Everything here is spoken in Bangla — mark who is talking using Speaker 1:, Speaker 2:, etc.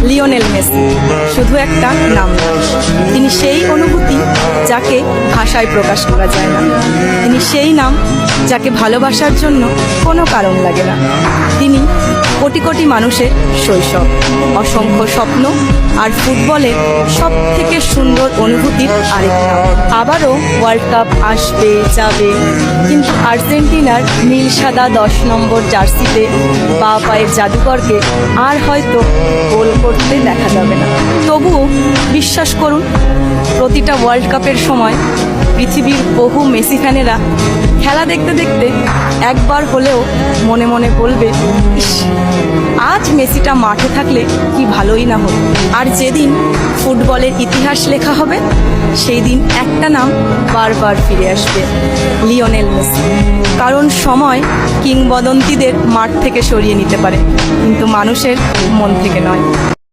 Speaker 1: লিওনেল মেসি শুধু একটা নাম নয়, তিনি সেই অনুভূতি যাকে ভাষায় প্রকাশ করা যায় না। তিনি সেই নাম যাকে ভালোবাসার জন্য কোনো কারণ লাগে না। তিনি কোটি কোটি মানুষের শৈশব, অসংখ্য স্বপ্ন আর ফুটবলের সব থেকে সুন্দর অনুভূতির আরেক নাম। আবারও ওয়ার্ল্ড কাপ আসবে যাবে, কিন্তু আর্জেন্টিনার নীল সাদা 10 নম্বর জার্সিতে বা পায়ের জাদুকরকে আর হয়তো গোল করতে দেখা যাবে না। তবুও বিশ্বাস করুন, প্রতিটা ওয়ার্ল্ড কাপের সময় পৃথিবীর বহু মেসি ফ্যানেরা খেলা দেখতে দেখতে একবার হলেও মনে মনে বলবে, ইস, আজ মেসিটা মাঠে থাকলে কি ভালোই না হতো। আর যেদিন ফুটবলের ইতিহাস লেখা হবে, সেই দিন একটা নাম বারবার ফিরে আসবে, লিওনেল মেসি। কারণ সময় কিংবদন্তিদের মাঠ থেকে সরিয়ে নিতে পারে, কিন্তু মানুষের মন থেকে নয়।